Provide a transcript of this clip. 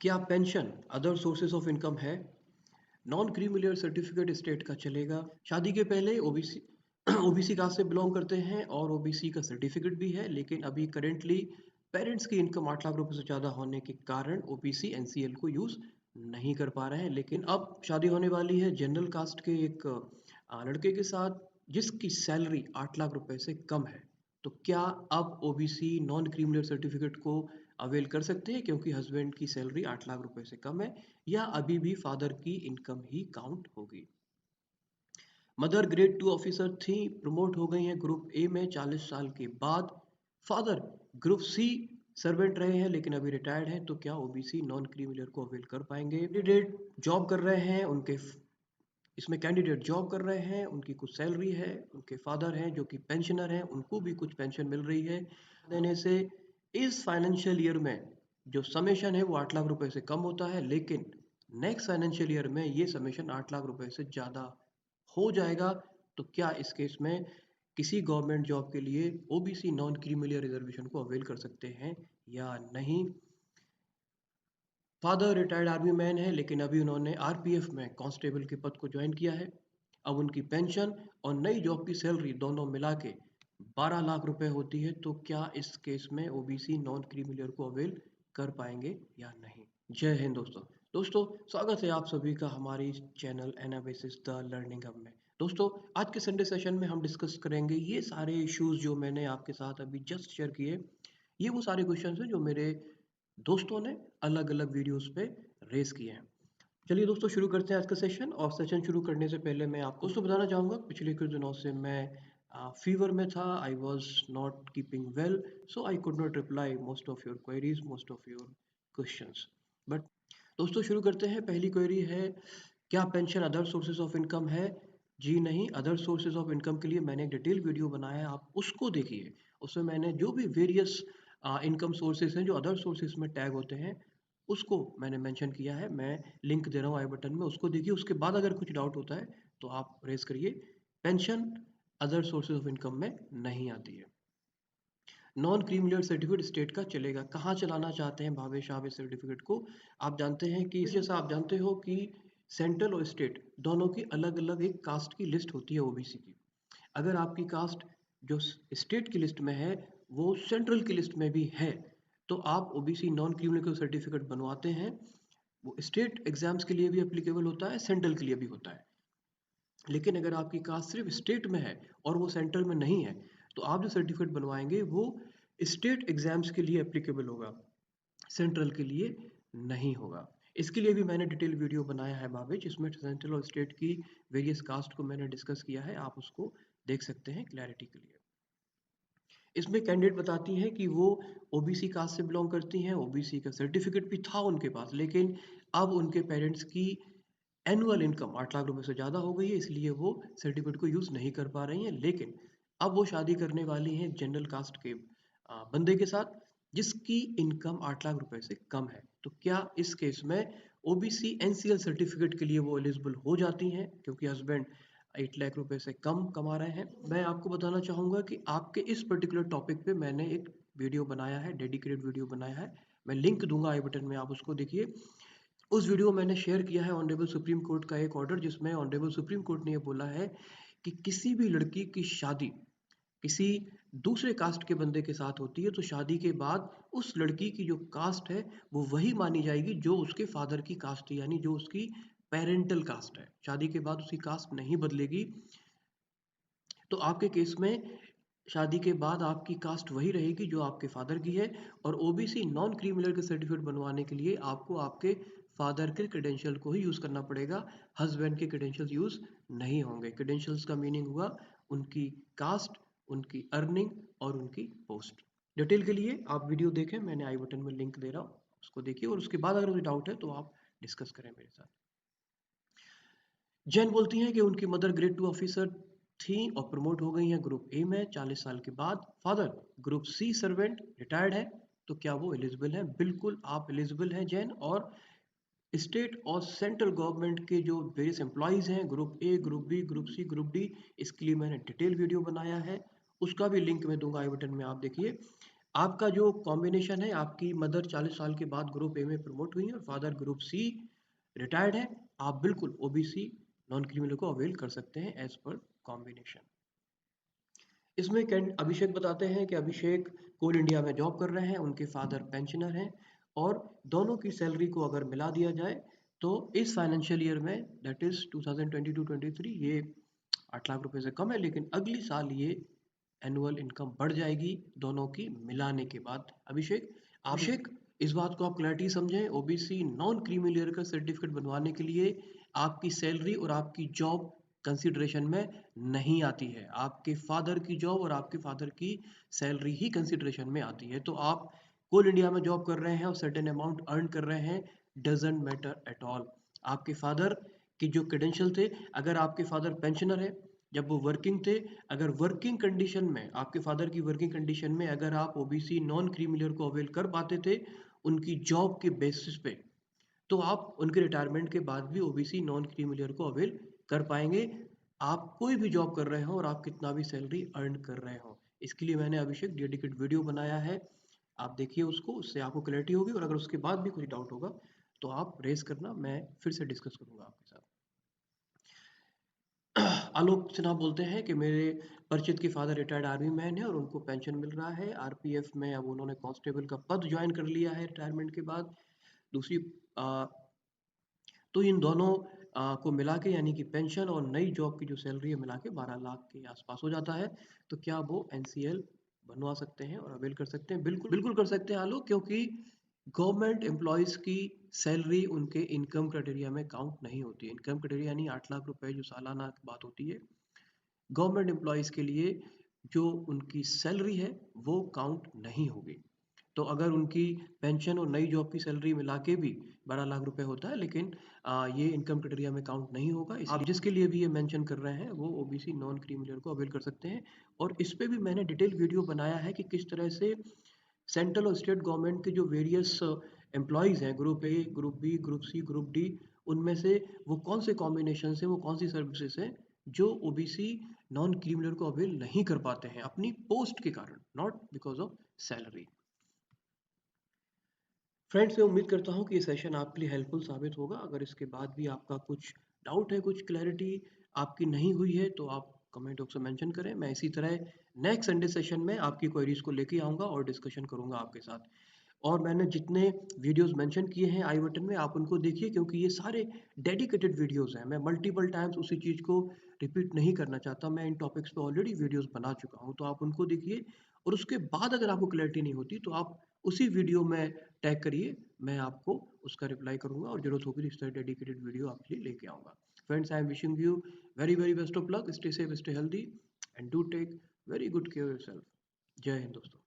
क्या pension other sources of income है? Non creamy layer certificate state का चलेगा। शादी के पहले ओबीसी ओबीसी कास्ट से बिलोंग करते हैं और ओबीसी का सर्टिफिकेट भी है, लेकिन अभी करेंटली पेरेंट्स की इनकम 8 लाख रुपए से ज़्यादा होने के कारण ओबीसी एनसीएल को यूज़ नहीं कर पा रहे हैं। लेकिन अब शादी होने वाली है जनरल कास्ट के एक लड़के के साथ जिसकी सैलरी 8 लाख रुपए से कम है। तो क्या अब ओबीसी नॉन क्रीमिलियर सर्टिफिकेट को अवेल कर सकते हैं क्योंकि हस्बैंड की सैलरी 8 लाख रुपए से कम है, या अभी भी फादर की इनकम ही काउंट होगी? मदर ग्रेड 2 ऑफिसर थी, प्रमोट हो गई हैं ग्रुप ए में 40 साल के बाद। फादर ग्रुप सी सर्वेंट रहे हैं लेकिन अभी रिटायर्ड हैं, तो क्या ओबीसी नॉन क्रीमिलियर को अवेल कर पाएंगे? कैंडिडेट जॉब कर रहे हैं, इसमें कैंडिडेट जॉब कर रहे हैं, उनकी कुछ सैलरी है, उनके फादर हैं जो कि पेंशनर हैं, उनको भी कुछ पेंशन मिल रही है देने से। इस फाइनेंशियल ईयर में जो समेशन है वो 8 लाख रुपए से कम होता है, लेकिन नेक्स्ट फाइनेंशियल ईयर में ये समेशन 8 लाख रुपए से ज़्यादा हो जाएगा। तो क्या इस केस में किसी गवर्नमेंट जॉब के लिए ओबीसी नॉन क्रीमिलियर रिजर्वेशन को अवेल कर सकते हैं या नहीं? फादर रिटायर्ड आर्मी मैन है, लेकिन अभी उन्होंने आरपीएफ में कांस्टेबल के पद को ज्वाइन किया है। अब उनकी पेंशन और नई जॉब की सैलरी दोनों मिला के 12 लाख रुपए होती है। तो क्या इस केस में ओबीसी नॉन क्रीमिलियर को अवेल कर पाएंगे या नहीं? जय हिंद दोस्तों। दोस्तों, स्वागत है आप सभी का हमारी channel analysis the learning hub में। दोस्तों, आज के संडे सेशन में हम डिस्कस करेंगे ये सारे इश्यूज जो मैंने आपके साथ अभी जस्ट शेयर किए। ये वो सारे क्वेश्चंस हैं जो मेरे दोस्तों ने अलग अलग वीडियोस पे रेस किए हैं। चलिए दोस्तों, शुरू करते हैं आज का सेशन। और सेशन शुरू करने से पहले मैं आपको दोस्तों बताना चाहूँगा, पिछले कुछ दिनों से मैं फीवर में था। I was not keeping well, so I could not reply most of your queries, most of your questions. But दोस्तों, शुरू करते हैं। पहली क्वेरी है, क्या pension other sources of income है? जी नहीं। अदर सोर्सेज ऑफ इनकम के लिए मैंने एक डिटेल वीडियो बनाया है, आप उसको देखिए। उसमें मैंने जो भी वेरियस इनकम सोर्सेज हैं जो अदर सोर्सेज में टैग होते हैं, उसको मैंने मेंशन किया है। मैं लिंक दे रहा हूँ आई बटन में, उसको देखिए। उसके बाद अगर कुछ डाउट होता है तो आप रेज करिए। Pension other sources of income में नहीं आती है। नॉन क्रीमिलियर सर्टिफिकेट स्टेट का चलेगा। कहाँ चलाना चाहते हैं भावेश आप इस सर्टिफिकेट को? आप जानते हैं कि जैसा आप जानते हो कि सेंट्रल और स्टेट दोनों की अलग अलग एक कास्ट की लिस्ट होती है ओबीसी की। अगर आपकी कास्ट जो स्टेट की लिस्ट में है वो सेंट्रल की लिस्ट में भी है, तो आप ओबीसी नॉन क्रिमिनल सर्टिफिकेट बनवाते हैं। वो स्टेट एग्जाम्स के लिए भी एप्लीकेबल होता है, सेंट्रल के लिए भी होता है। लेकिन अगर आपकी कास्ट सिर्फ स्टेट में है और वो सेंट्रल में नहीं है, तो आप जो सर्टिफिकेट बनवाएंगे वो स्टेट एग्जाम्स के लिए एप्लीकेबल होगा, सेंट्रल के लिए नहीं होगा। इसके लिए भी मैंने डिटेल वीडियो बनाया है भाभी, जिसमें सेंट्रल और स्टेट की वेरियस कास्ट को मैंने डिस्कस किया है। आप उसको देख सकते हैं क्लैरिटी के लिए। इसमें कैंडिडेट बताती हैं कि वो ओबीसी कास्ट से बिलोंग करती हैं, ओबीसी का सर्टिफिकेट भी था उनके पास, लेकिन अब उनके पेरेंट्स की एनुअल इनकम 8 लाख रुपए से ज़्यादा हो गई है, इसलिए वो सर्टिफिकेट को यूज़ नहीं कर पा रही हैं। लेकिन अब वो शादी करने वाली हैं जनरल कास्ट के बंदे के साथ जिसकी इनकम 8 लाख रुपए से कम है। तो क्या इस केस में ओबीसी एनसीएल सर्टिफिकेट के लिए वो एलिजिबल हो जाती हैं क्योंकि हस्बैंड 8 लाख रुपए से कम कमा रहे हैं? मैं आपको बताना चाहूँगा कि आपके इस पर्टिकुलर टॉपिक पे मैंने एक वीडियो बनाया है, डेडिकेटेड वीडियो बनाया है। मैं लिंक दूंगा आई बटन में, आप उसको देखिए। उस वीडियो में मैंने शेयर किया है ऑनरेबल सुप्रीम कोर्ट का एक ऑर्डर, जिसमें ऑनरेबल सुप्रीम कोर्ट ने ये बोला है कि किसी भी लड़की की शादी किसी दूसरे कास्ट के बंदे के साथ होती है तो शादी के बाद उस लड़की की जो कास्ट है वो वही मानी जाएगी जो उसके फादर की कास्ट है, यानी जो उसकी पेरेंटल कास्ट है। शादी के बाद उसकी कास्ट नहीं बदलेगी। तो आपके केस में शादी के बाद आपकी कास्ट वही रहेगी जो आपके फादर की है। और ओबीसी नॉन क्रीमिनल के सर्टिफिकेट बनवाने के लिए आपको आपके फादर के क्रेडेंशियल को ही यूज़ करना पड़ेगा, हस्बैंड के क्रेडेंशियल्स यूज़ नहीं होंगे। क्रेडेंशियल्स का मीनिंग हुआ उनकी कास्ट, उनकी अर्निंग और उनकी पोस्ट। डिटेल के लिए आप वीडियो देखें, मैंने आई बटन में लिंक दे रहा हूँ, उसको देखिए। और उसके बाद अगर कोई डाउट है तो आप डिस्कस करें मेरे साथ। जैन बोलती हैं कि उनकी मदर ग्रेड 2 ऑफिसर थी और प्रमोट हो गई हैं ग्रुप ए में 40 साल के बाद। Father group C servant retired है, तो क्या वो एलिजिबल हैं? बिल्कुल आप एलिजिबल हैं जैन। और स्टेट और सेंट्रल गवर्नमेंट के जो वेरियस एम्प्लॉयज़ हैं, group A, group B, group C, group D, इसके लिए मैंने डिटेल वीडियो बनाया है, उसका भी लिंक मैं दूंगा आई बटन में, आप देखिए। आपका जो कॉम्बिनेशन है, आपकी मदर 40 साल के बाद ग्रुप ए में प्रमोट हुई है और फादर ग्रुप सी रिटायर्ड है, आप बिल्कुल ओबीसी नॉन क्रीमिनल को अवेल कर सकते हैं एज पर कॉम्बिनेशन। इसमें अभिषेक बताते हैं कि अभिषेक कोल इंडिया में जॉब कर रहे हैं, उनके फादर पेंशनर हैं और दोनों की सैलरी को अगर मिला दिया जाए तो इस फाइनेंशियल ईयर में, दैट इज 2022-23, ये 8 लाख रुपए से कम है, लेकिन अगली साल ये एनुअल इनकम बढ़ जाएगी दोनों की मिलाने के बाद। अभिषेक, इस बात को आप क्लैरिटी समझें, ओबीसी नॉन क्रीमी लेयर का सर्टिफिकेट बनवाने के लिए आपकी सैलरी और आपकी जॉब कंसिडरेशन में नहीं आती है, आपके फादर की जॉब और आपके फादर की सैलरी ही कंसिडरेशन में आती है। तो आप कोल इंडिया में जॉब कर रहे हैं और सर्टेन अमाउंट अर्न कर रहे हैं, डजेंट मैटर एट ऑल। आपके फादर की जो क्रेडेंशियल थे, अगर आपके फादर पेंशनर है, जब वो वर्किंग थे, अगर वर्किंग कंडीशन में, आपके फादर की वर्किंग कंडीशन में अगर आप ओबीसी नॉन क्रीमिलियर को अवेल कर पाते थे उनकी जॉब के बेसिस पे, तो आप उनके रिटायरमेंट के बाद भी ओबीसी नॉन क्रीमिलियर को अवेल कर पाएंगे, आप कोई भी जॉब कर रहे हो और आप कितना भी सैलरी अर्न कर रहे हो। इसके लिए मैंने अभिषेक डेडिकेट वीडियो बनाया है, आप देखिए उसको, उससे आपको क्लैरिटी होगी और अगर उसके बाद भी कुछ डाउट होगा तो आप रेस करना, मैं फिर से डिस्कस करूंगा आपके साथ। आलोक सिन्हा बोलते हैं कि मेरे परिचित के फादर रिटायर्ड आर्मी मैन है और उनको पेंशन मिल रहा है आरपीएफ में, अब उन्होंने कांस्टेबल का पद ज्वाइन कर लिया है रिटायरमेंट के बाद। दूसरी तो इन दोनों को मिला के, यानी कि पेंशन और नई जॉब की जो सैलरी है मिला के 12 लाख के आसपास हो जाता है। तो क्या वो एनसीएल बनवा सकते हैं और अवेल कर सकते हैं? बिल्कुल बिल्कुल कर सकते हैं आलोक, क्योंकि गवर्नमेंट एम्प्लॉयज़ की सैलरी उनके इनकम क्राइटेरिया में काउंट नहीं होती है। इनकम क्राइटेरिया यानी 8 लाख रुपए जो सालाना बात होती है, गवर्नमेंट एम्प्लॉयज़ के लिए जो उनकी सैलरी है वो काउंट नहीं होगी। तो अगर उनकी पेंशन और नई जॉब की सैलरी मिला के भी 12 लाख रुपए होता है, लेकिन ये इनकम क्राइटेरिया में काउंट नहीं होगा। आप जिसके लिए भी ये मेंशन कर रहे हैं वो ओबीसी नॉन क्रीमिलियर को अवेल कर सकते हैं। और इस पे भी मैंने डिटेल वीडियो बनाया है कि किस तरह से सेंट्रल और स्टेट गवर्नमेंट के जो वेरियस एम्प्लॉयज़ हैं, group A, group B, group C, group D, उनमें से वो कौन से कॉम्बिनेशन से, वो कौन सी सर्विसेज हैं जो ओबीसी नॉन क्रीमिलियर को अवेल नहीं कर पाते हैं अपनी पोस्ट के कारण, not because of salary. Friends, मैं उम्मीद करता हूँ कि ये सेशन आपके लिए हेल्पफुल साबित होगा। अगर इसके बाद भी आपका कुछ डाउट है, कुछ क्लैरिटी आपकी नहीं हुई है तो आप कमेंट बॉक्स में मेंशन करें। मैं इसी तरह नेक्स्ट संडे सेशन में आपकी क्वेरीज को लेके आऊँगा और डिस्कशन करूँगा आपके साथ। और मैंने जितने वीडियोस मेंशन किए हैं आई बटन में, आप उनको देखिए, क्योंकि ये सारे डेडिकेटेड वीडियोस हैं। मैं मल्टीपल टाइम्स उसी चीज़ को रिपीट नहीं करना चाहता, मैं इन टॉपिक्स पे ऑलरेडी वीडियोस बना चुका हूँ, तो आप उनको देखिए और उसके बाद अगर आपको क्लैरिटी नहीं होती तो आप उसी वीडियो में टैग करिए, मैं आपको उसका रिप्लाई करूंगा और जरूरत होगी इस तरह डेडिकेटेड वीडियो आपके लिए लेके आऊंगा। Friends, I am wishing you very very best of luck, stay safe, stay healthy and do take very good care yourself. जय हिंद दोस्तों।